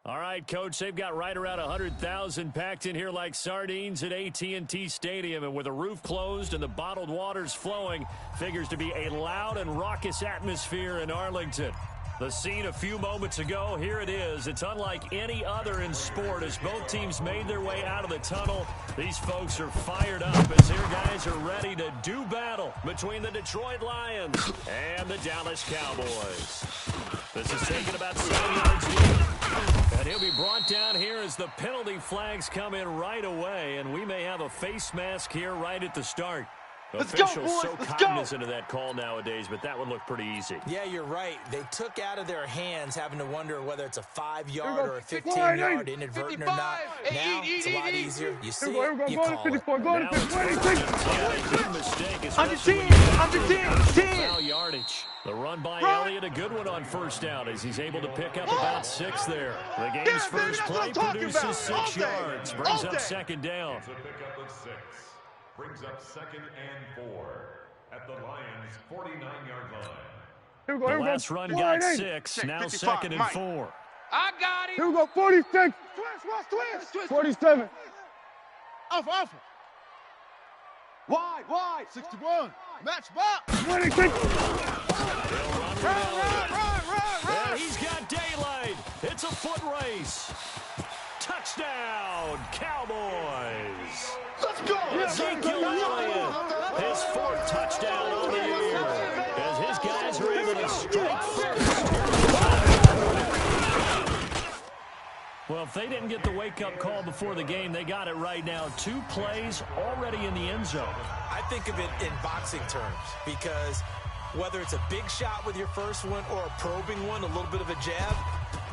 All right, Coach, they've got right around 100,000 packed in here like sardines at AT&T Stadium, and with the roof closed and the bottled waters flowing, figures to be a loud and raucous atmosphere in Arlington. The scene a few moments ago, here it is. It's unlike any other in sport as both teams made their way out of the tunnel. These folks are fired up as their guys are ready to do battle between the Detroit Lions and the Dallas Cowboys. This is taken about 7 yards deep. And he'll be brought down here as the penalty flags come in right away. And we may have a face mask here right at the start. Officials so cognizant of that call nowadays, but that would look pretty easy. Yeah, you're right. They took out of their hands having to wonder whether it's a 5-yard or a 15-yard inadvertent or not. Now, it's a lot easier. You see it, you call it. Under 10. Yardage. The run by Elliott, a good one on first down as he's able to pick up about 6 there. The game's first play produces 6 yards, brings up second down. Brings up 2nd and 4 at the Lions' 49-yard line. The last run got 6, now 2nd and 4. I got it. Here we go, 46. Twist. 47. Alpha. Wide. 61. Match back. 26. Run. He's got daylight. It's a foot race. Touchdown, Cowboys. Let's go. Ezekiel Elliott, his 4th touchdown on the year, as his guys are able to strike first. Well, if they didn't get the wake-up call before the game, they got it right now. 2 plays already in the end zone. I think of it in boxing terms because whether it's a big shot with your first one or a probing one, a little bit of a jab,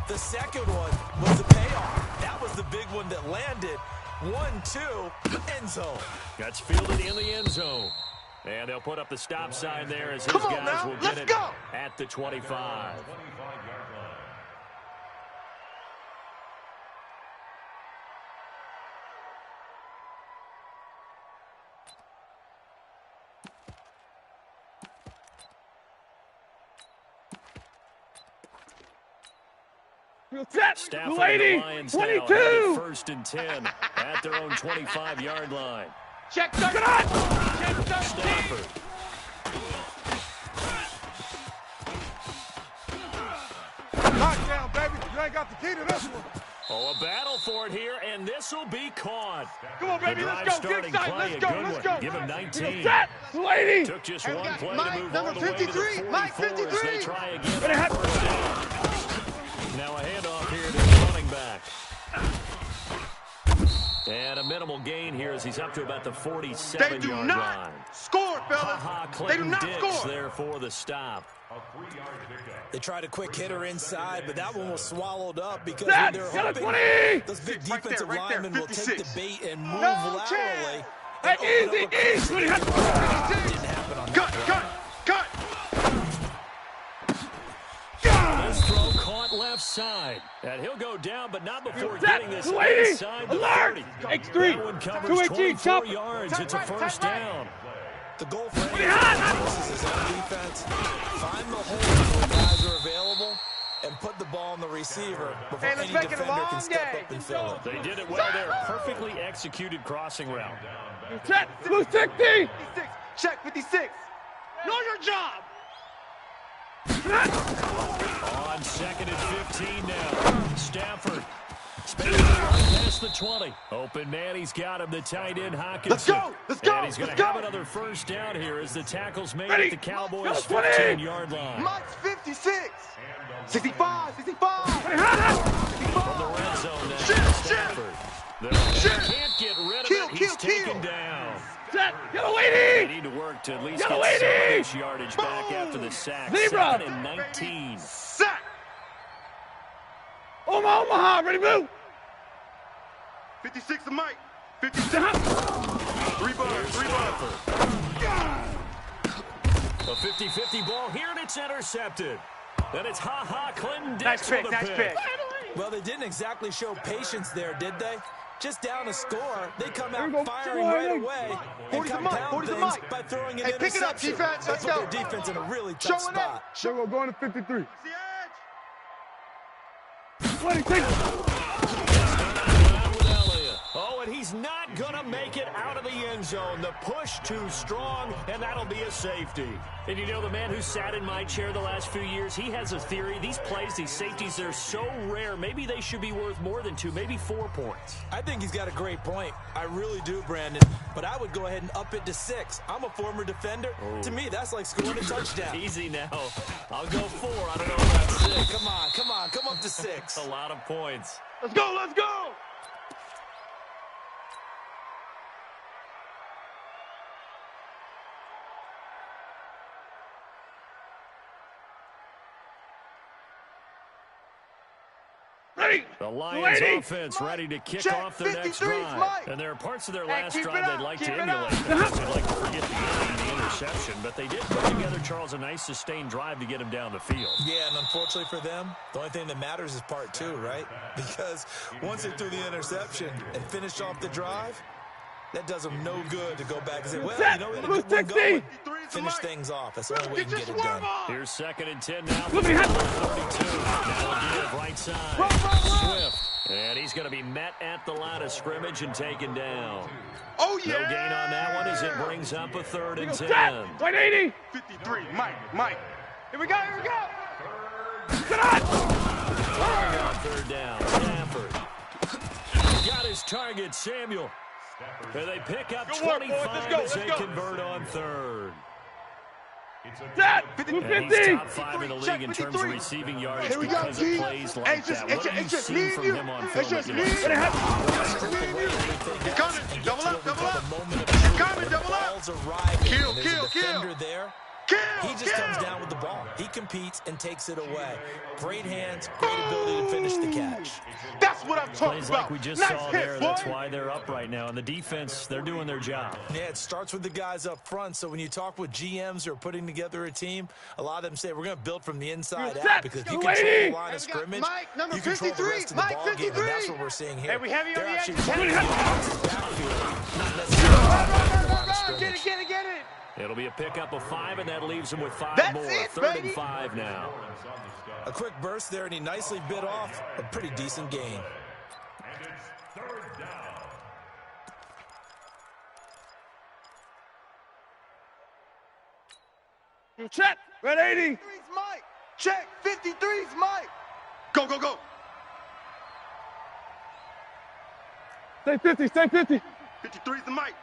the second one was the payoff. That was the big one that landed. 1-2, end zone. That's fielded in the end zone. And they'll put up the stop sign there as his guys will get it at the 25. Stafford and the Lions 22. Now have it 1st and 10 at their own 25-yard line. Check 13. Stafford. Knockdown, baby. You ain't got the key to this one. Oh, a battle for it here, and this will be caught. Come on, baby, let's go. Get excited. Let's go. Give him 19. Set, lady. Took just one play to move number all the way to the 53. Mike 44 as they try again. Now a handoff here to the running back. And a minimal gain here as he's up to about the 47-yard line. Score, fellas. They do not score. There for the stop. They tried a quick hitter inside, but that one was swallowed up because when they're hoping those big defensive linemen will take the bait and move laterally. Easy. Didn't happen on that Cut. This throw caught left side. And he'll go down, but not before getting this inside the 30. X3. That one covers 24 yards. It's a first down. The goal for any defense is on defense. Find the holes where guys are available and put the ball on the receiver before any defender can step up and fill it. They did it well there. Perfectly executed crossing route. Set, 260. Check 56. Know your job. On 2nd and 15 now. Stafford. Spinning past the 20. Open man, he's got him. The tight end, Hawkinson. Let's go. And he's going to have another first down here as the tackle's made at the Cowboys' 15-yard line. Mike's 56. 65. From the red zone now. Stafford. Can't get rid of it. He's taken down. Set, yellow lady. They need to work to at least get some of this yardage back after the sack. 2nd and 19. Set. Omaha, ready move. 56 to Mike. 57. 3 butters. A 50-50 ball here, and it's intercepted. Then it's Clinton Dix Nice for the pick. Well, they didn't exactly show patience there, did they? Just down a score, they come out firing right away and compound things by throwing an interception. Pick it up, defense. Let's go. Their defense in a really tough spot. We're going to 53. Oh, and he's not going to make it out of the end zone. The push too strong, and that'll be a safety. And you know, the man who sat in my chair the last few years, he has a theory. These plays, these safeties, they're so rare. Maybe they should be worth more than 2, maybe 4 points. I think he's got a great point. I really do, Brandon. But I would go ahead and up it to 6. I'm a former defender. Oh. To me, that's like scoring a touchdown. Easy now. I'll go 4. I don't know about 6. Come on, come on. Come up to 6. A lot of points. Let's go, let's go! The Lions offense ready to kick off their next drive. And there are parts of their last drive they'd like to emulate. They'd like to forget the interception, but they did put together, Charles, a nice sustained drive to get him down the field. Yeah, and unfortunately for them, the only thing that matters is part 2, right? Because once they threw the interception and finished off the drive, that does them no good to go back and say, well, you know, we had a good one going. Finish things off. That's the only way you can get it done. Here's 2nd and 10 now. 32. Now again, right side. Swift. And he's going to be met at the line of scrimmage and taken down. Oh, yeah. No gain on that one as it brings up a 3rd and 10. 180. 53. Mike. Here we go. Get on. On 3rd down. Stafford. Got his target, Samuel. And they pick up 25 as they convert on 3rd. And he's top 5 in the league in terms of receiving yards because of plays like that. What have you seen from him on film? Double up. Double up. Kill. He just comes down with the ball. He competes and takes it away. Great hands, great ability to finish the catch. That's what I'm talking Plays about. Like we just saw there, that's why they're up right now. And the defense, they're doing their job. Yeah, it starts with the guys up front. So when you talk with GMs who are putting together a team, a lot of them say, we're going to build from the inside out. Because if you control the line of scrimmage, you control the rest of the ball game. And that's what we're seeing here. They're actually Get it. It'll be a pickup of 5, and that leaves them with 5 more. 3rd and 5 now. A quick burst there, and he nicely bit off a pretty decent gain. And it's 3rd down. Check. Red 80. Mike. Check. 53's Mike. Go. Stay 50. 53's the Mike.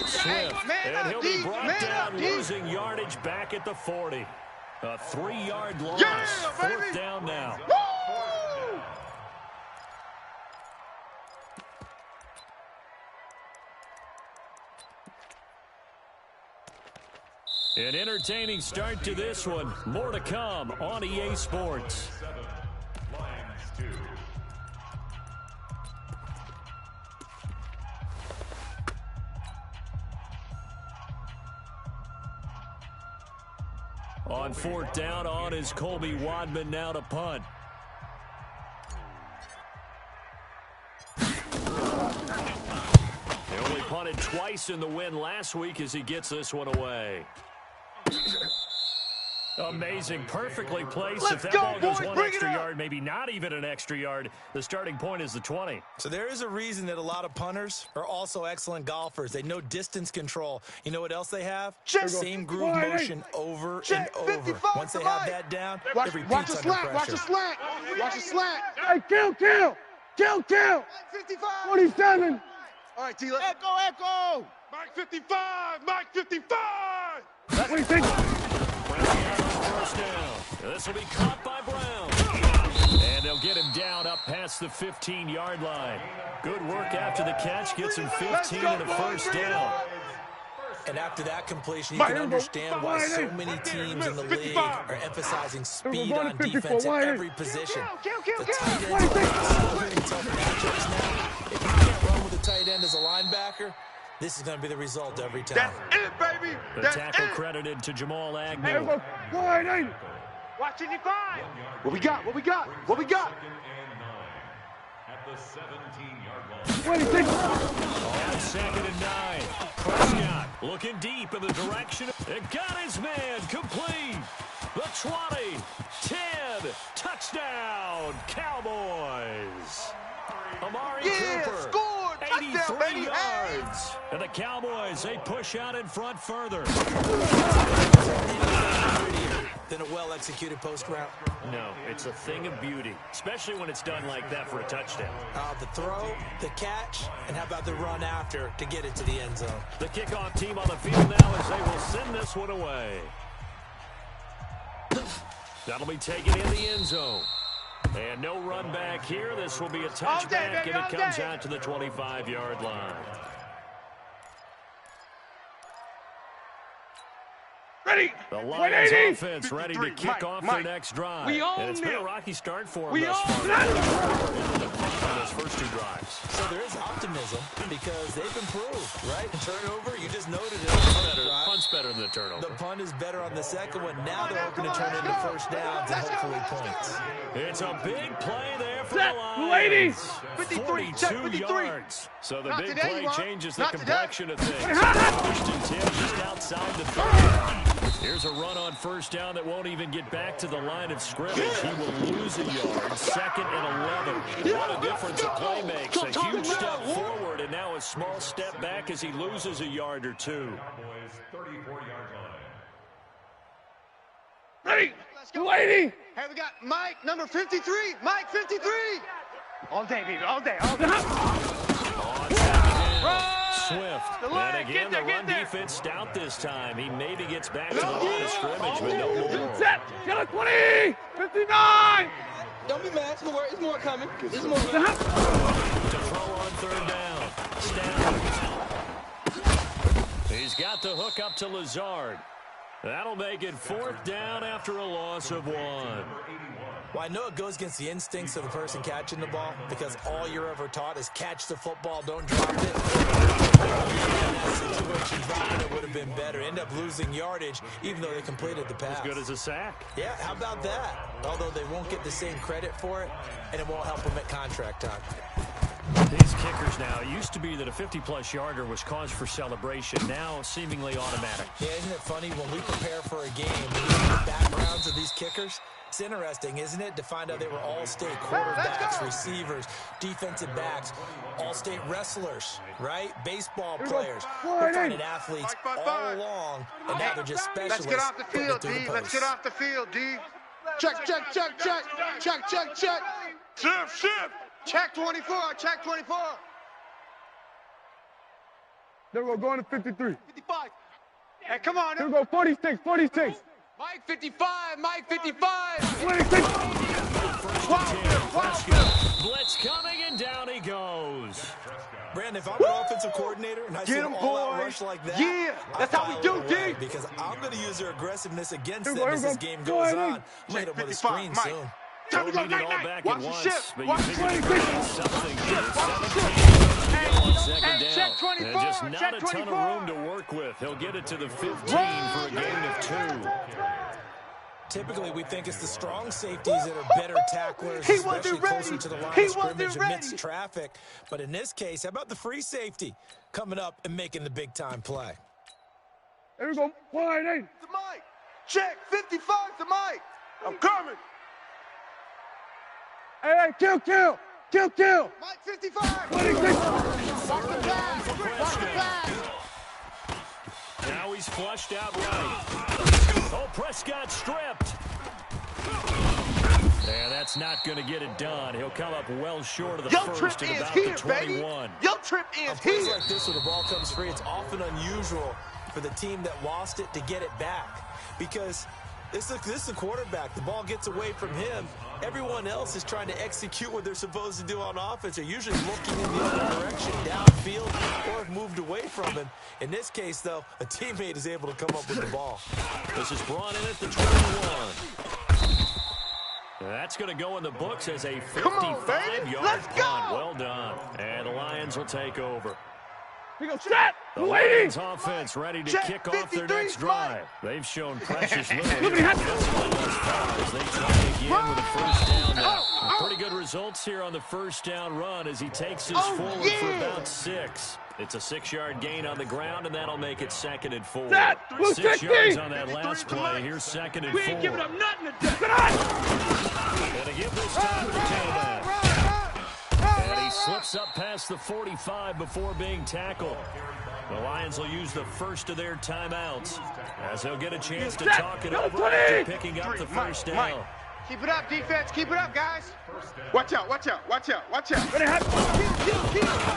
Swift, and he'll be brought down, losing yardage back at the 40. A 3-yard loss. 4th down now. Woo! An entertaining start to this one. More to come on EA Sports. 7, Lions 2. On 4th down, on is Colby Wadman now to punt. They only punted twice in the win last week as he gets this one away. Amazing, perfectly placed. If that ball goes 1 extra yard, maybe not even an extra yard, the starting point is the 20. So there is a reason that a lot of punters are also excellent golfers. They know distance control. You know what else they have? Same groove motion over and over. Once they have that down, it repeats under pressure. Watch the slant. Hey, kill. 55. 47. All right, T-Less. Echo. Mike 55. What do you think? First down. This will be caught by Brown. And they'll get him down up past the 15-yard line. Good work after the catch. Gets him 15 and a first down. And after that completion, you can understand why so many teams in the league are emphasizing speed on defense at every position. The tight ends are so tough matchups now. If you can't run with a tight end as a linebacker, this is going to be the result every time. That's it, baby. The tackle credited to Jamal Agnew. Hey, watch 55. What we got? 2nd and 9 at the 17-yard line. On 2nd and 9, Prescott looking deep in the direction. It got his man complete. The 20, 10, touchdown, Cowboys. Amari Cooper, scored! 83 Touchdown, baby. yards. And the Cowboys, they push out in front further. Than a well-executed post route. No, it's a thing of beauty, especially when it's done like that for a touchdown. The throw, the catch, and how about the run after to get it to the end zone? The kickoff team on the field now as they will send this one away. That'll be taken in the end zone. And no run back here. This will be a touchback, and it comes out to the 25-yard line. Ready. The Lions offense ready to kick off their next drive. And it's been a rocky start for them thus far on those first two drives. So there is optimism because they've improved, right? Turnover, you just noted it. Punt's better than the turnover. The punt is better on the second one. Now they're hoping to turn into first downs and hopefully points. It's a big play there for the Lions. 42 yards. So the big play changes the complexion of things. First and 10 just outside the 30. Here's a run on first down that won't even get back to the line of scrimmage. He will lose a yard. Second and 11. What a difference a play makes. A huge step forward and now a small step back as he loses a yard or two. 34-yard line. Ready. Let's go. Hey, we got Mike, number 53. Mike, 53. All day, baby. All day. All day. On second down. Swift. And again, the run defense stout this time. He maybe gets back to the line of scrimmage, but no more. Set. Get a 20. 59. Don't be mad. It's more coming. There's more To coming. throw on third down. Stanley. He's got the hook up to Lazard. That'll make it fourth down after a loss of 1. Well, I know it goes against the instincts of the person catching the ball because all you're ever taught is catch the football, don't drop it. In that situation, dropping it would have been better. End up losing yardage even though they completed the pass. As good as a sack. Yeah, how about that? Although they won't get the same credit for it, and it won't help them at contract time. These kickers now, it used to be that a 50-plus yarder was cause for celebration. Now, seemingly automatic. Yeah, isn't it funny when we prepare for a game, we look at the backgrounds of these kickers? It's interesting, isn't it, to find out they were all-state quarterbacks, receivers, defensive backs, all-state wrestlers, right? Baseball players. We're finding athletes all along, and now they're just specialists. Let's get off the field, D. Let's get off the field, D. Check, check, check, check. Check, check, check. Shift. Check 24. Check 24. There we go. Going to 53. 55. Hey, come on. There we go. 46. 46. Mike 55. Mike 55. 26. Blitz coming, and down he goes. Brandon, if I'm an offensive coordinator and I see an all-out rush like that, that's how we do, D. Because I'm going to use their aggressiveness against them as this game goes on. Hit them with a screen soon. Time to go, Don't need it all back at once, but you Watch figure the there's shift. something here. 17 on second down. Check 24. And just not Check a ton 24. of room to work with. He'll get it to the 15 for a gain of 2. Typically, we think it's the strong safeties that are better tacklers, especially closer to the line of scrimmage amidst traffic. But in this case, how about the free safety coming up and making the big-time play? There we go. Wide eight. To Mike. Check 55 to Mike. I'm coming. Hey, kill. Mike 55. 26. Watch the pass. Watch the pass. Now he's flushed out right. Oh, Prescott stripped. Yeah, that's not going to get it done. He'll come up well short of the first at about the 21. Your trip is On plays like this where the ball comes free, it's often unusual for the team that lost it to get it back because this is the quarterback. The ball gets away from him. Everyone else is trying to execute what they're supposed to do on offense. They're usually looking in the other direction, downfield, or have moved away from him. In this case, though, a teammate is able to come up with the ball. This is brought in at the 21. That's going to go in the books as a 55-yard punt. Well done. And the Lions will take over. We go set. The Lions offense ready to kick off their next drive. They've shown precious little as they try again with a first down now. Pretty good results here on the first down run as he takes us forward for about 6. It's a 6-yard gain on the ground, and that'll make it 2nd and 4. 6 yards on that last play. Here's 2nd and 4. We ain't giving up nothing today. And to give this time to tailback. And he slips up past the 45 before being tackled. The Lions will use the first of their timeouts as he'll get a chance to talk it over after picking up the first down. Keep it up, defense. Keep it up, guys. Watch out, watch out, watch out, watch out. Kill.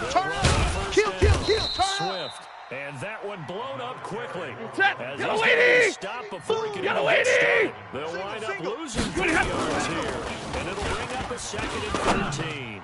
Turn up. Kill. Turn up. Swift. And that one blown up quickly. Get As he's going to stop before he can even get started. They'll wind up losing 3 yards here. And it'll bring up a 2nd and 13.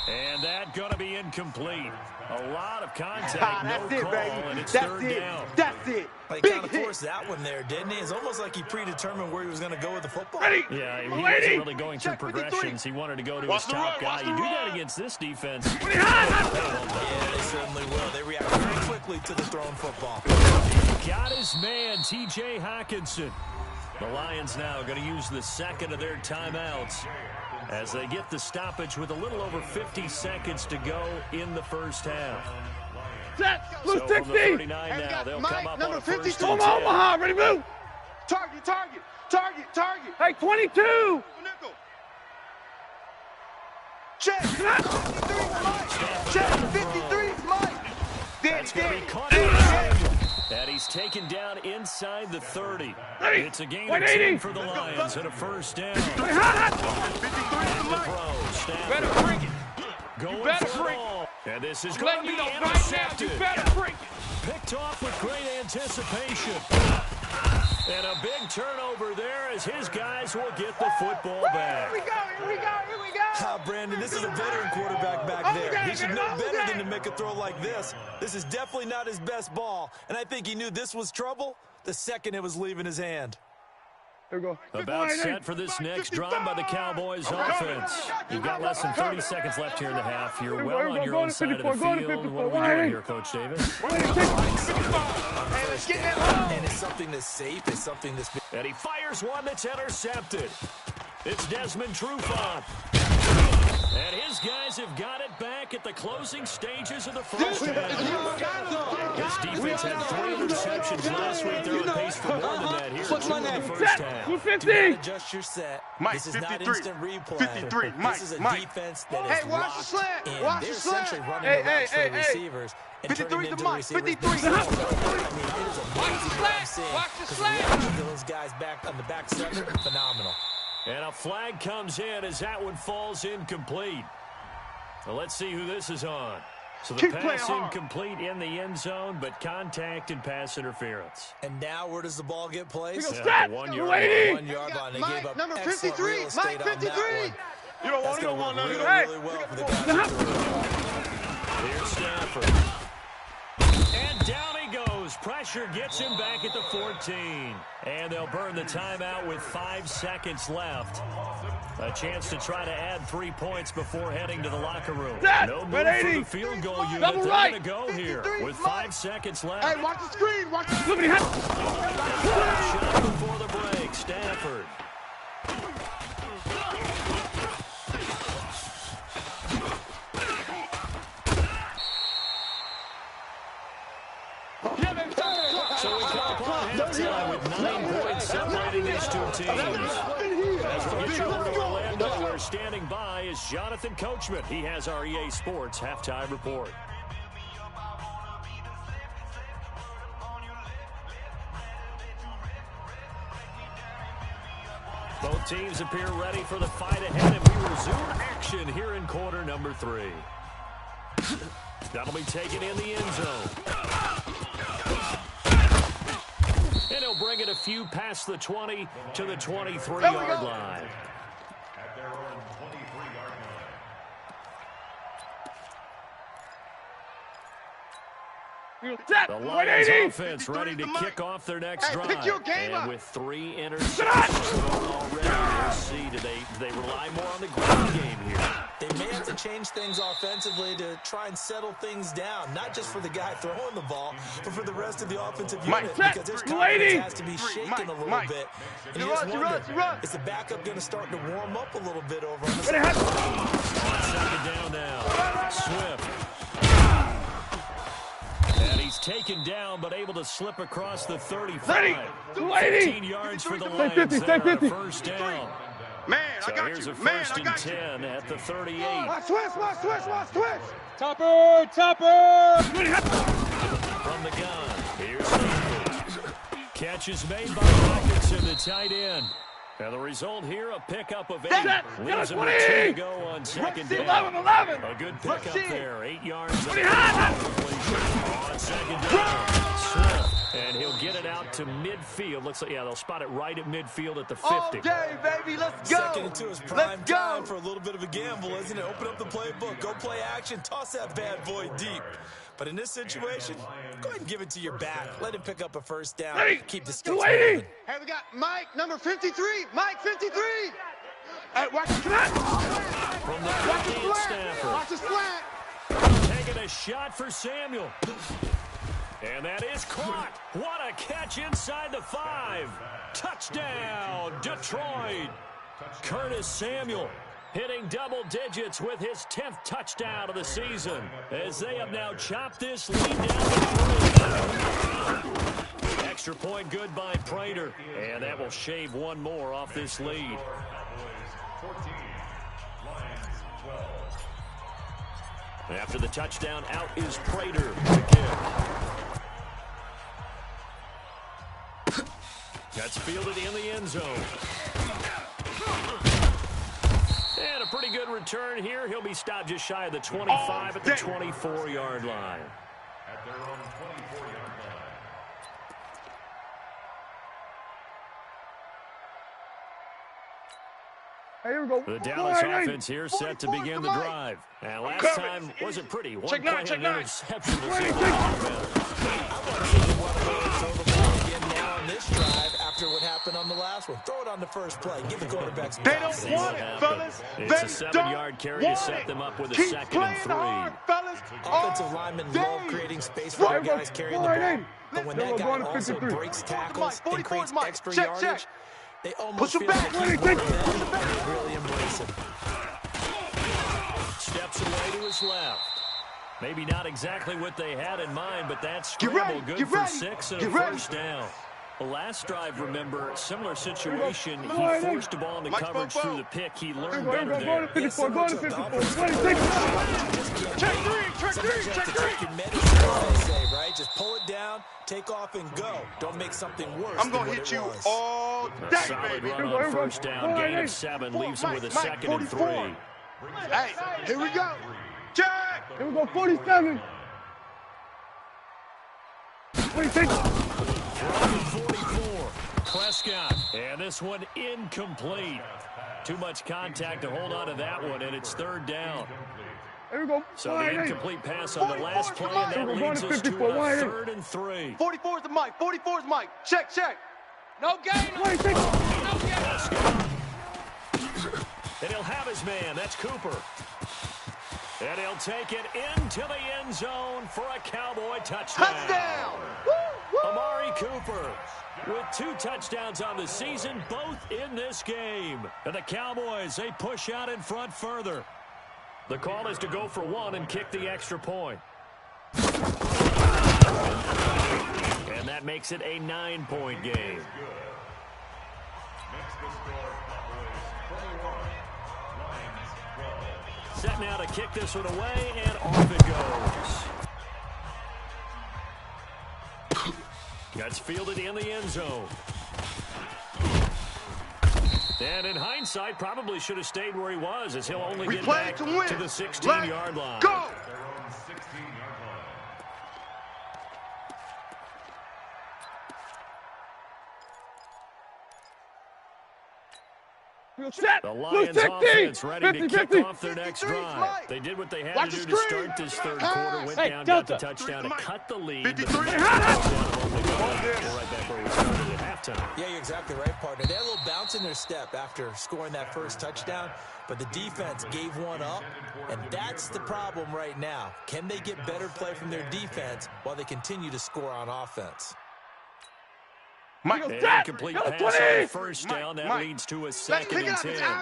And that going to be incomplete. A lot of contact, no call, and it's third down. That's it. He kind of forced that one there, didn't he? It's almost like he predetermined where he was going to go with the football. Yeah, he wasn't really going through progressions. He wanted to go to his top guy. You do that against this defense. Yeah, they certainly will. They react very quickly to the thrown football. Got his man, T.J. Hockenson. The Lions now going to use the 2nd of their timeouts as they get the stoppage with a little over 50 seconds to go in the first half. Blue So 60. from the 39 now, they'll come up on a first and 10. Omaha, ready, move. Target. Hey, 22. Check. 53 is Mike. That's going to be caught. And he's taken down inside the 30. It's a gain of 10 for the Lions and a first down. Better bring it. Going better for bring it all. And this is Let going to me be know right now. intercepted. You better bring it. Picked off with great anticipation. And a big turnover there as his guys will get the football back. Here we go. Brandon, this is a veteran quarterback back there. He should know better than to make a throw like this. This is definitely not his best ball, and I think he knew this was trouble the second it was leaving his hand. Here we go. About set for this next drive by the Cowboys offense. You've got less than 30 seconds left here in the half. You're well on your own side of the field. What are we doing here, Coach Davis? And it's something that's safe. It's something that's... And he fires one that's intercepted. It's Desmond Trufant. And his guys have got it back at the closing stages of the first half. His defense had 3 interceptions last week. They're on pace for more than that here in the first half. 250. Adjust your set. Mike, this is 53. not instant replay. 53. Mike, This is a Mike. defense that Hey, is watch the locked slant. in. Watch They're the slant. essentially running Hey, the routes hey, for the hey, receivers and 53 turning to into Mike. receivers. 53. Watch the slant. Watch the slant. Those guys back on the back seven, phenomenal. And a flag comes in as that one falls incomplete. So let's see who this is on. So the Keep pass playing hard. incomplete in the end zone, but contact and pass interference. And now where does the ball get placed? At the 1 yard line. 1 yard line. They Mike, gave up number excellent 53. real estate Mike, on that 53. one. You don't That's going to work really well for the guys. Here's Stafford. And down he goes. Pressure gets him back at the 14. And they'll burn the timeout with 5 seconds left. A chance to try to add 3 points before heading to the locker room. No move for the field goal unit. They're going to go here with 5 seconds left. Hey, watch the screen. Watch the screen. Shot before the break. Stafford. So we come up on halftime with 9 points separating these two teams. As we get you over to Orlando, where standing by is Jonathan Coachman. He has our EA Sports halftime report. Both teams appear ready for the fight ahead, and we resume action here in quarter number 3. That'll be taken in the end zone. And he'll bring it a few past the 20 to the 23-yard line. At their own 23-yard line. The Lions offense ready to kick off their next drive. And with 3 interceptions already, we'll see, do they rely more on the ground game here? They may have to change things offensively to try and settle things down, not just for the guy throwing the ball, but for the rest of the offensive unit, because their confidence has to be shaken a little bit. And you just wonder, is the backup going to start to warm up a little bit over on the side? Second down now. Swift. taken down, but able to slip across the 35. Ready. 15 yards for the Lions 50, there on a 50. first down. Man, So I got here's you. a Man, first I and got you. 10 at the 38. Watch switch. Topper! From the gun, here's Sanders. Catch is made by Hawkinson, the tight end. And the result here, a pickup of 8. Leaves him with 2 to go on second down. 11. A good pickup there, 8 yards. On second down, Swift. And he'll get it out to midfield. Looks like, yeah, they'll spot it right at midfield at the 50. All day, baby, let's go. Second and 2 is prime time for a little bit of a gamble, isn't it? Open up the playbook, go play action, toss that bad boy deep. But in this situation, go ahead and give it to your back. Let him pick up a first down. Keep the sticks moving. Hey, we got Mike, number 53. Mike, 53. Hey, watch the slant. From the Watch the left-hand slant. snapper. Watch the slant. Taking a shot for Samuel. And that is caught. What a catch inside the 5. Touchdown, Detroit. Curtis Samuel hitting double digits with his 10th touchdown of the season, as they have now chopped this lead down to 3. Extra point good by Prater, and that will shave one more off this lead. 14, Lions 12. After the touchdown, out is Prater to kick. That's fielded in the end zone. And a pretty good return here. He'll be stopped just shy of the 25 at the 24-yard line. At their own 24-yard line. Hey, here we go. The Dallas offense here set to begin the drive. And last time wasn't pretty. One play and an interception to save the offense. On this drive after what happened on the last one. Throw it on the first play. Give the quarterback some They time. don't want it, fellas. It's a 7-yard carry to set them up with a second and 3. Offensive linemen love creating space for their guys carrying the ball. But when that guy also breaks tackles and creates extra yardage, they almost feel like he's one of them, and they really embrace him. Steps away to his left. Maybe not exactly what they had in mind, but that scramble good for 6 and a first down. The last drive, remember, similar situation. He forced the ball into coverage through the pick. He learned better there. 54, go to 54, 26. Check 3. Right? Just pull it down, take off, and go. Don't make something worse. I'm going to hit you all A day, solid baby. run on first down, gain of 7, leaves him with a second and 3. Hey, here we go. Check. Here we go, 47. 26. 44, Prescott, and this one incomplete. Too much contact to hold on to that one, and it's 3rd down. Here we go. So the incomplete pass on the last play, and that leads us to a 3rd and 3. 44 is the Mike. 44 is Mike. Check. No gain. 26. Prescott. And he'll have his man. That's Cooper. And he'll take it into the end zone for a Cowboy touchdown. Touchdown. Amari Cooper with 2 touchdowns on the season, both in this game. And the Cowboys, they push out in front further. The call is to go for 1 and kick the extra point. And that makes it a 9-point game. Makes the score Cowboys 21, Lions 12. Set now to kick this one away, and off it goes. That's fielded in the end zone. And in hindsight, probably should have stayed where he was, as he'll only get back to the 16-yard line. Go! Their own 16-yard line. Set. The Lions offense ready to kick off their next drive. They did what they had to do to start this 3rd quarter. Went down, got the touchdown to cut the lead. 53. We're right back where we started at halftime. Yeah, you're exactly right, partner. They had a little bounce in their step after scoring that first touchdown, but the defense gave one up, and that's the problem right now. Can they get better play from their defense while they continue to score on offense? Mike, An incomplete pass on the first down. That leads to a 2nd and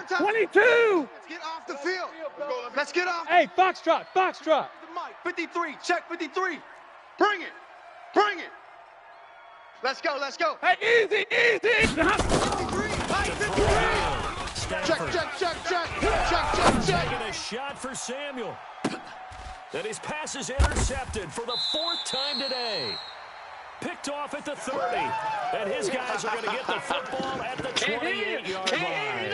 10. 22. Let's get off the field. Let's get off. Hey, Foxtrot. Mike, 53. Check 53. Bring it. Bring it. Let's go, let's go. Hey, easy, easy. 53, check. Taking a shot for Samuel. And his pass is intercepted for the 4th time today. Picked off at the 30. And his guys are going to get the football at the 28-yard line.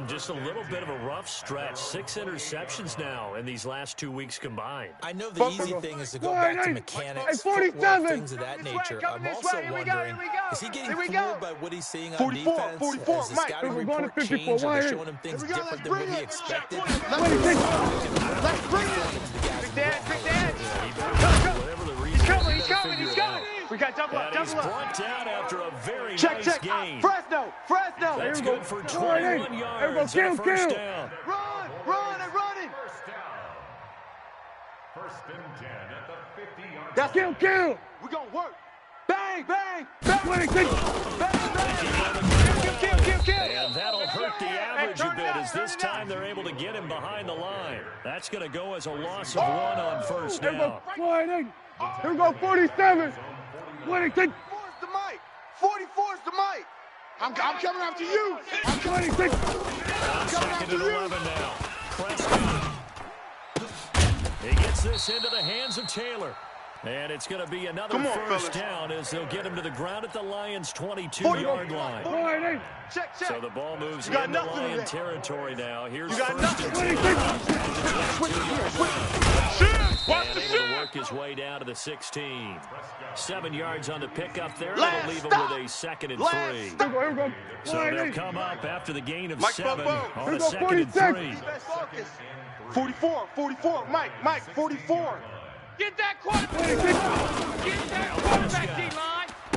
Just a little bit of a rough stretch. 6 interceptions now in these last 2 weeks combined. I know the easy thing is to go back to mechanics, footwork, things of that nature. I'm also wondering, is he getting fooled by what he's seeing on defense? 44, Has the scouting report changed? Are they showing him things different than what he expected? Let's bring it. Big Dad. He's coming. We got double up. He's brought down after a very nice game. Fresno. That's good for 21 yards and a first down. Run. First down. First and 10 at the 50-yard line. That's kill. We're going to work. Bang. Kill. And that'll hurt the average a bit as this time they're able to get him behind the line. That's going to go as a loss of 1 on first down. Here we go, 47. 26. 44's the mic. I'm coming after you. I'm 26. I'm coming after you. 11 now. Prescott. He gets this into the hands of Taylor. And it's going to be another first down as they'll get him to the ground at the Lions' 22-yard line. Check. So the ball moves into Lion territory now. Here's first and 10. And able to work his way down to the 16. 7 yards on the pickup there. It'll leave him with a 2nd and 3. So they'll come up after the gain of 7 on a 2nd and 3. 44. Mike, 44. Get that quarterback.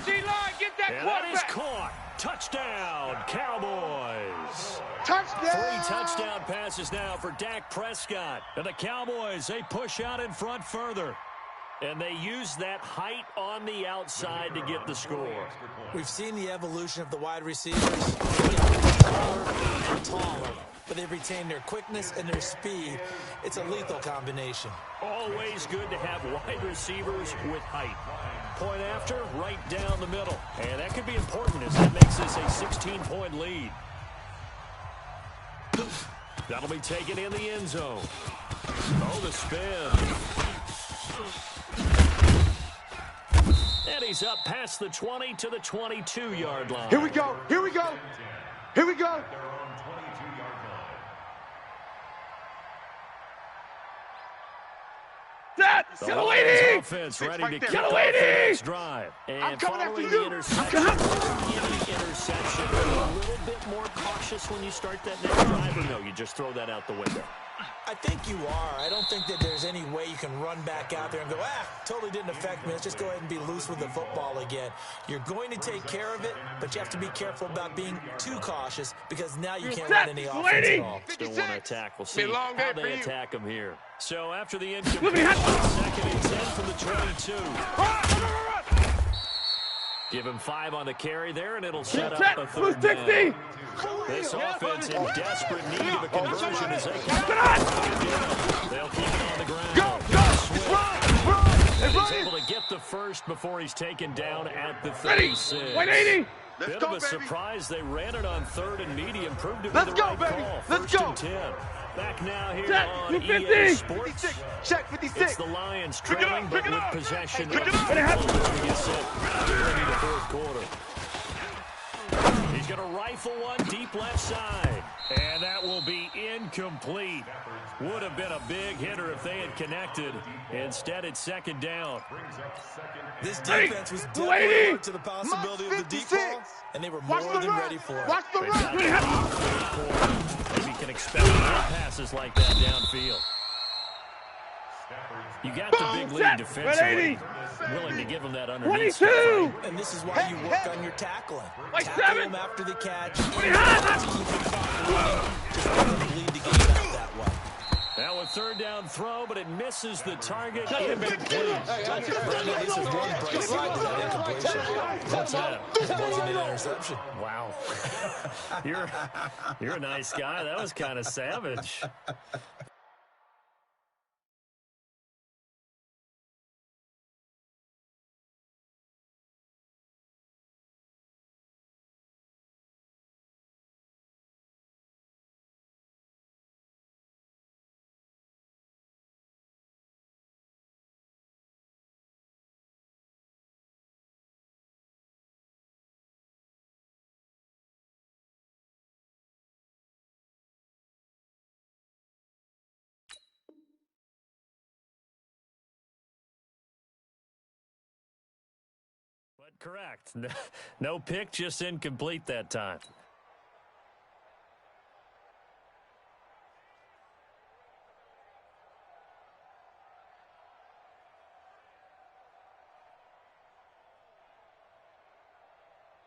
D-line, get that And quarterback. that is caught. Touchdown, Cowboys. Touchdown. 3 touchdown passes now for Dak Prescott. And the Cowboys, they push out in front further. And they use that height on the outside to get the score. We've seen the evolution of the wide receivers. Taller, but they've retained their quickness and their speed. It's a lethal combination. Always good to have wide receivers with height. Point after, right down the middle. And that could be important as that makes this a 16-point lead. That'll be taken in the end zone. Oh, the spin. And he's up past the 20 to the 22-yard line. Here we go. The Lions offense ready to kick off the next drive. And following the interception, a little bit more cautious when you start that next drive, or no, you just throw that out the window? I think you are. I don't think that there's any way you can run back out there and go, totally didn't affect me. Let's just go ahead and be loose with the football again. You're going to take care of it, but you have to be careful about being too cautious because now you can't run any offense at all. Still want to attack. We'll see how they attack him here. So after the incomplete, 2nd and 10 from the 22. Give him 5 on the carry there, and it'll set up a 3rd down. This offense in desperate need of a conversion as they they'll keep it on the ground. And he's able to get the first before he's taken down at the 36. 180. Bit of a surprise. They ran it on 3rd and medium. Proved to be the right call. First and 10. Back now here on EA Sports. Check 56. It's the Lions trailing, but with possession. As we get set ready the 4th quarter. He's going to rifle one deep left side. And that will be incomplete. Would have been a big hitter if they had connected. Instead, it's 2nd down. This defense was definitely up to the possibility of the deep ball, and they were more than ready for it. Watch the run. Maybe you can expect more passes like that downfield. You got the big lead defensively. Willing to give him that underneath. 22. And this is why you work on your tackling. Tackle him after the catch. Just keep the clock running. Just let them lead the game out that way. Now a 3rd down throw, but it misses the target. Incomplete. This is one bright side to that incompletion. What's that? It wasn't an interception. Wow. You're a nice guy. That was kind of savage. Correct. No pick, just incomplete that time.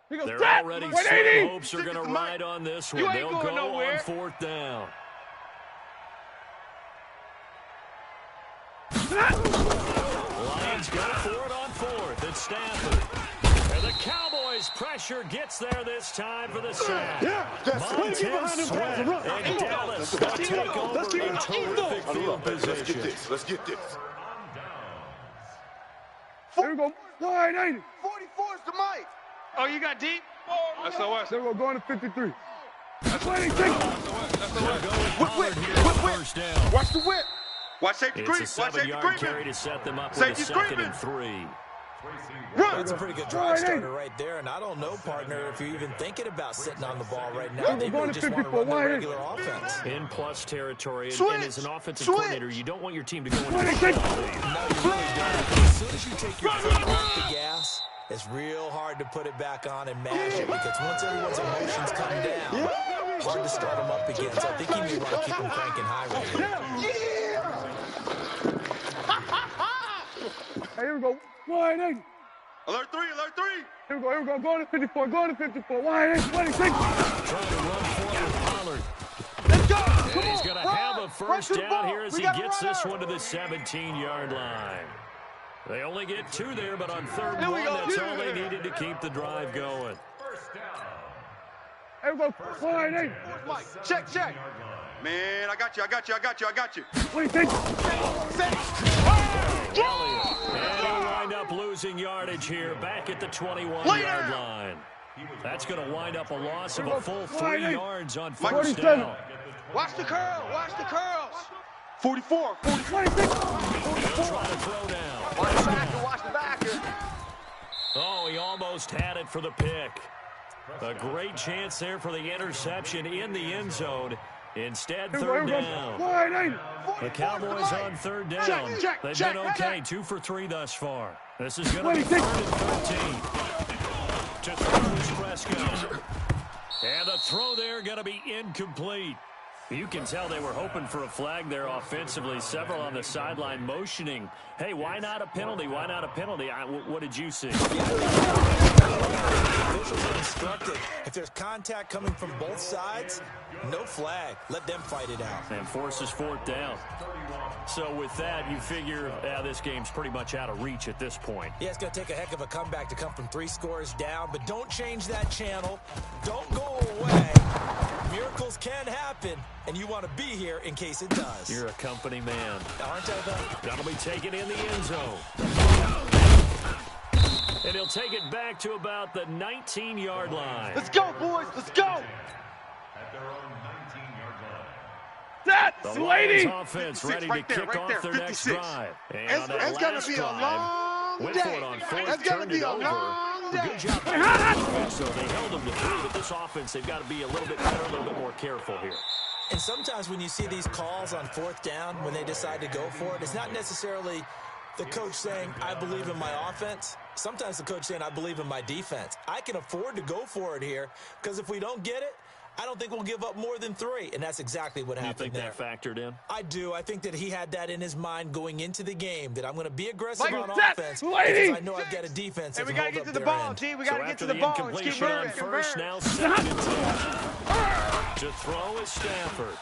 They're already set. Hopes are going to ride on this one. They'll go on 4th down. Lions go for it on 4th. It's Stafford. And the Cowboys' pressure gets there this time for the sack. Montez Sweat and Dallas will take over in terrific field position. Let's get this. Here we go. 180. 44 is the mic. Oh, you got deep? That's the West. Then we're going to 53. That's the West. Whip. Watch the whip. Watch safety creep. It's a Watch safety 7-yard carry creeping. to set them up with Safety a 2nd creeping. and 3. It's a pretty good drive starter right there, and I don't know, partner, if you're even thinking about sitting on the ball right now. Maybe you just want to run the regular offense. In plus territory, Switch. and as an offensive Switch. coordinator, you don't want your team to go into No, you really don't. As soon as you take your foot off the gas, it's real hard to put it back on and mash it, because once everyone's emotions come down, hard to start them up again. So I think you may want to keep them cranking high right here. Hey, here we go. 180. Alert 3, alert 3. Here we go. Going to 54. Going to 54. 180. 26. Trying to run forward Pollard. Let's go. And he's going to have a first down here as he gets this one to the 17-yard line. They only get 2 there, but on 3rd and 1, that's all they needed to keep the drive going. Here we go. 180. Check. Man, I got you. 26. And he'll wind up losing yardage here back at the 21-yard line. That's going to wind up a loss of a full 3 yards on 1st down. Watch the curls. 44. 26. He'll try to throw down. Watch the backer. Oh, he almost had it for the pick. A great chance there for the interception in the end zone. Instead, 3rd down. 180. The Cowboys on 3rd down. They've been okay, 2 for 3 thus far. This is going to be 3rd and 13. To throw is Prescott. And the throw there going to be incomplete. You can tell they were hoping for a flag there offensively. Several on the sideline motioning. Hey, why not a penalty? Why not a penalty? What did you see? Officials are instructed. If there's contact coming from both sides, no flag. Let them fight it out. And forces 4th down. So with that, you figure this game's pretty much out of reach at this point. Yeah, it's going to take a heck of a comeback to come from 3 scores down, but don't change that channel. Don't go away. Miracles can happen, and you want to be here in case it does. You're a company man. Aren't I, though? That'll be taken in the end zone. And he'll take it back to about the 19-yard line. Let's go, boys. Let's go. At their own 19-yard line. That's The Lions lady. offense 56, ready right to there, kick right off there, their next 56. drive. And on that It's gonna last be a drive, long went for day. it on 4th, It's gonna turned be it a over. long day. Good job. So they held them to 3, but this offense, they've got to be a little bit better, a little bit more careful here. And sometimes when you see these calls on 4th down, when they decide to go for it, it's not necessarily the coach saying, I believe in my offense. Sometimes the coach saying, I believe in my defense. I can afford to go for it here, because if we don't get it, I don't think we'll give up more than 3. And that's exactly what happened there. You think that factored in? I do. I think that he had that in his mind going into the game, that I'm going to be aggressive on That's offense lady. because I know I've got a defense. Hey, that we can got to hold get up to the their ball, end. G. We So got to get after to the ball. Let's keep incompletion on moving. 1st, now 2nd and 10. To throw is Stafford.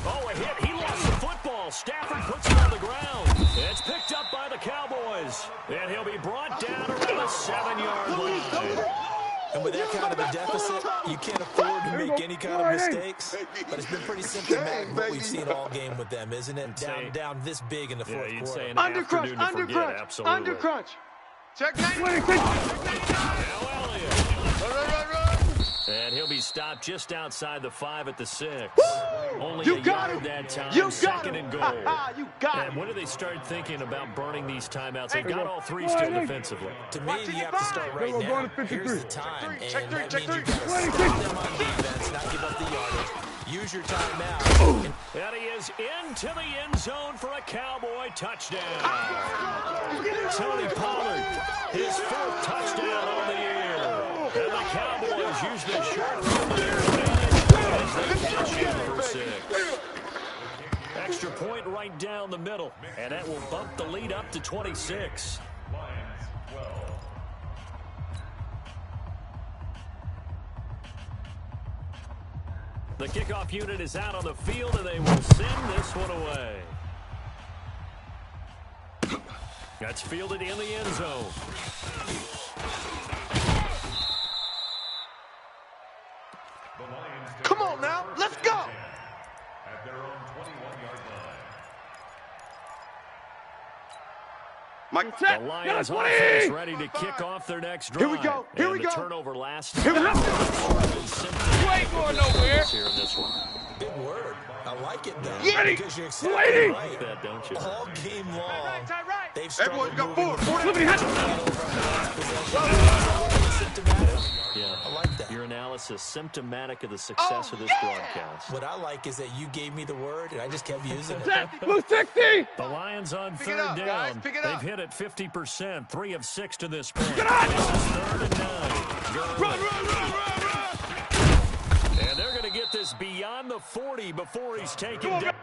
Oh, a hit. He lost the football. Stafford puts it on the ground. It's picked up by the Cowboys. And he'll be brought down around the 7-yard line. And with that kind of a deficit, you can't afford to make any kind of mistakes. But it's been pretty symptomatic what we've seen all game with them, isn't it? Down this big in the fourth You'd quarter. say an Undercrunch, afternoon to forget, undercrunch, absolutely. undercrunch. Check 96. Now Elliott. Run. And he'll be stopped just outside the 5 at the 6. Only You a got yard him. that time. You got 2nd him. and goal. You got And him. when do they start thinking about burning these timeouts? They've got all 3 still defensively. To me, you have to start right We're going now. to 53. Here's the time. Check And three, that check means three. you got to stop them on defense, not give up the yardage. use your timeout. And he is into the end zone for a Cowboy touchdown. Tony Pollard, his fourth touchdown on the year. And the Cowboys use the short field to their advantage as they cash in for 6. Extra point right down the middle, and that will bump the lead up to 26. Lions 12. The kickoff unit is out on the field, and they will send this one away. That's fielded in the end zone. The Lions take Come on now, let's go. at their own 21-yard line. Mike, The Lions offense ready to kick off their next drive. Here we go, here and we the go. turnover last. Here we go. You ain't going nowhere. Here in this one. Big word. I like it, though. Yeah. Because you're exactly Waiting. Like right. that, don't you? All game long, they've Everyone struggled got moving four. Flippity hat. symptomatic. Yeah. I like that. Your analysis symptomatic of the success of this broadcast. What I like is that you gave me the word, and I just kept using it. Blue 60. The Lions on Pick it third up, down. guys, pick it They've up. hit it 50%, 3 of 6 to this point. Get on. This is 3rd and 9. Run, run, run, run, run. And they're going to get this beyond the 40 before he's taken Come on, down.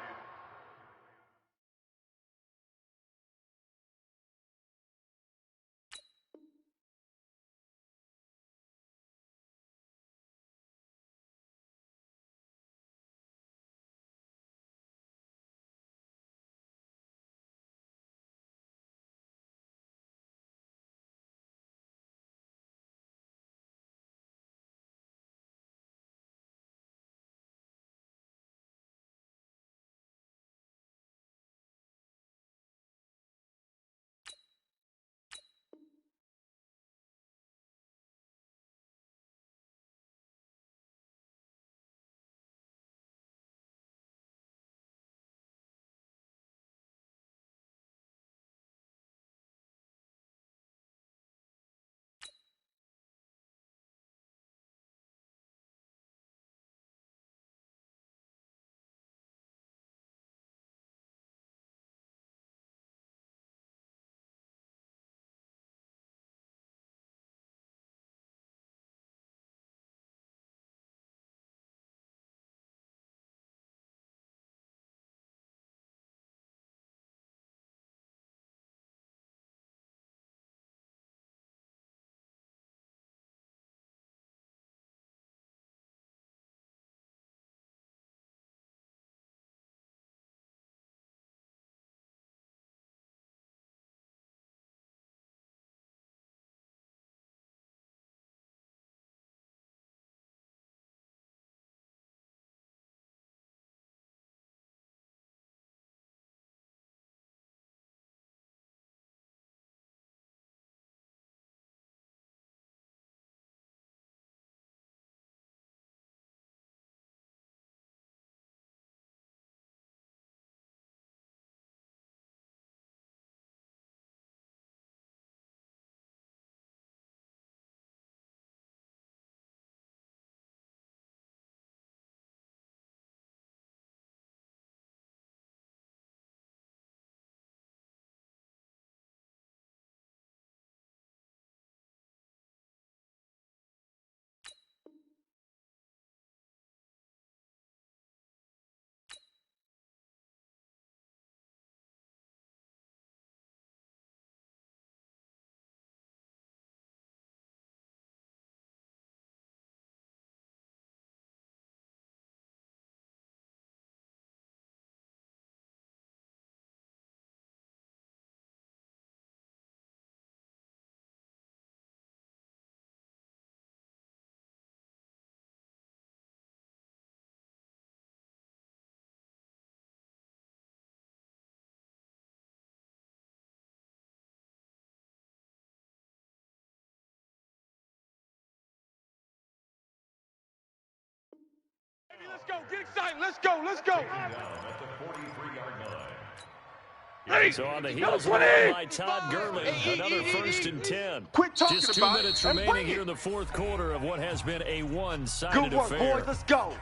Let's go. Get excited. Let's go. Let's go. Down at the 43-yard line. So on the heels of that by Todd Gurley, another 1st and 10. Quit talking Just 2 about it minutes and remaining bring it. here in the 4th quarter of what has been a one-sided Good work, affair. boys. Let's go.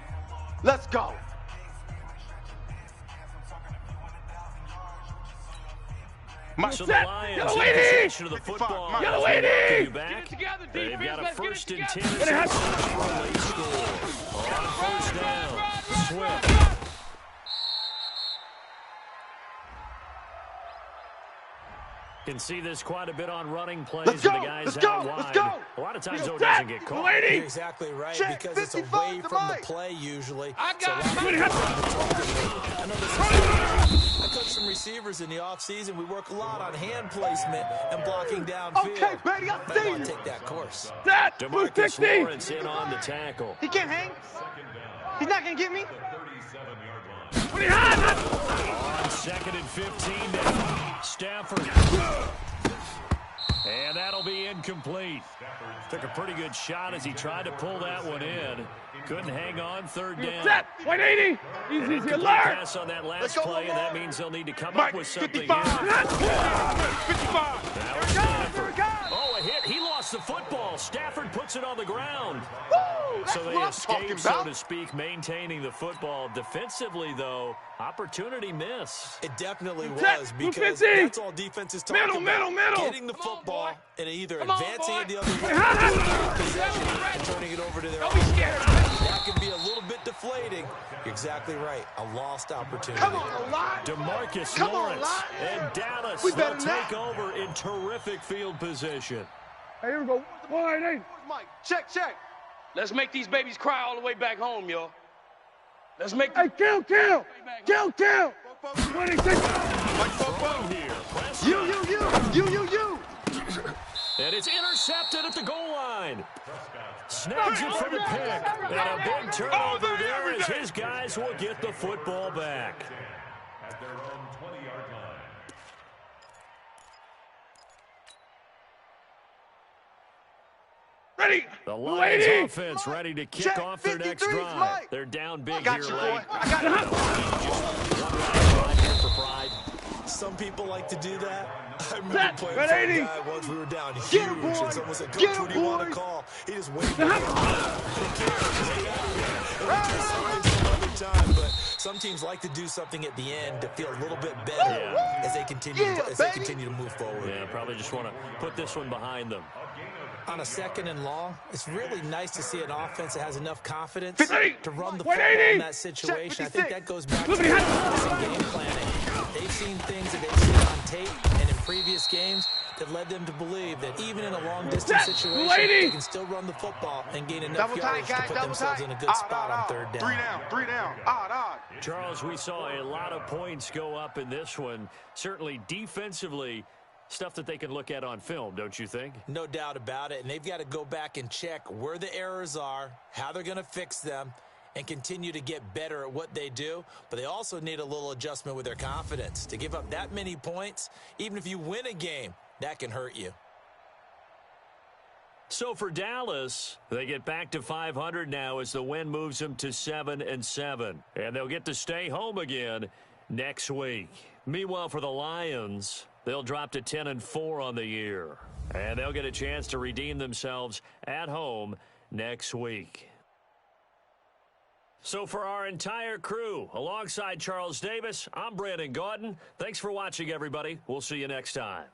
Let's go. So the Lions in possession of the football. Yellow Welcome lady! you back. They've got a first and 10 Get it as for a late score. On first down, Swift. Can see this quite a bit on running plays Let's with go, the guys let's out go, wide. let's go. A lot of times, though, it doesn't get caught. You're exactly right, Check, because it's 55 away to from the Mike. play usually. I got so it. I know this is I coach some receivers in the offseason. We work a lot on hand placement and blocking downfield. Okay, baby, I see I want you. to take that course. That DeMarcus 260. Lawrence in on the tackle. He can't hang. He's not going to get me. 37-yard line. On second and 15 now, Stafford. And that'll be incomplete. Took a pretty good shot as he tried to pull that one in. Couldn't hang on, third down. Set. 180. Easy, easy, Complete alert. pass on that last go, play, and Lamar. that means they'll need to come Mike, up with something 55. here. 55. Now Stafford. Oh, a hit. He lost the football. Stafford puts it on the ground. Woo, that's So they what I'm talking escape, so about. to speak, maintaining the football. Defensively, though, opportunity miss. It definitely Set, was, because 250. that's all defense is talking about. Middle. Getting the football and either Come on, advancing boy. it the other way possession and turning it over to their own. That can be a little bit deflating. You're exactly right. A lost opportunity. Come on, line. DeMarcus Come on, Lawrence line. and Dallas We will better than take that. over in terrific field position. Hey, here we go. 180. Where's Mike? Check, check. Let's make these babies cry all the way back home, y'all. Let's make Hey, kill. 26. Throwing here. Press You. And it's intercepted at the goal line. Snags it for the pick. And a big turnover there as his guys will get the football back. At their own 20-yard line. Ready. The Lions 280. offense ready to kick Check, off their next 53's drive. Mike. They're down I big got here you, late. boy. I got you. Here for pride. Some people like to do that. I remember Set, playing 180. for a guy once we were down huge, Get him, boy. and someone said, Get Coach, him, what do you want boy. to call? He just waved it. I don't care. Just get out of here. And we do something some other time, but some teams like to do something at the end to feel a little bit better Yeah. as they continue to move forward. Yeah, probably just want to put this one behind them. On a second and long, it's really nice to see an offense that has enough confidence 50. to run the 180. football in that situation. I think 56. that goes back to 50. some game planning. They've seen things that they've seen on tape and in previous games that led them to believe that even in a long-distance Set. situation, 280. they can still run the football and gain enough Double tight, yardage to guys. put Double themselves tight. in a good spot on third down. Three down. Odd. Charles, we saw a lot of points go up in this one. Certainly defensively, stuff that they can look at on film, don't you think? No doubt about it, and they've got to go back and check where the errors are, how they're going to fix them, and continue to get better at what they do. But they also need a little adjustment with their confidence. To give up that many points, even if you win a game, that can hurt you. So for Dallas, they get back to 500 now as the win moves them to 7-7. And they'll get to stay home again next week. Meanwhile, for the Lions, they'll drop to 10-4 on the year. And they'll get a chance to redeem themselves at home next week. So for our entire crew, alongside Charles Davis, I'm Brandon Gaudin. Thanks for watching, everybody. We'll see you next time.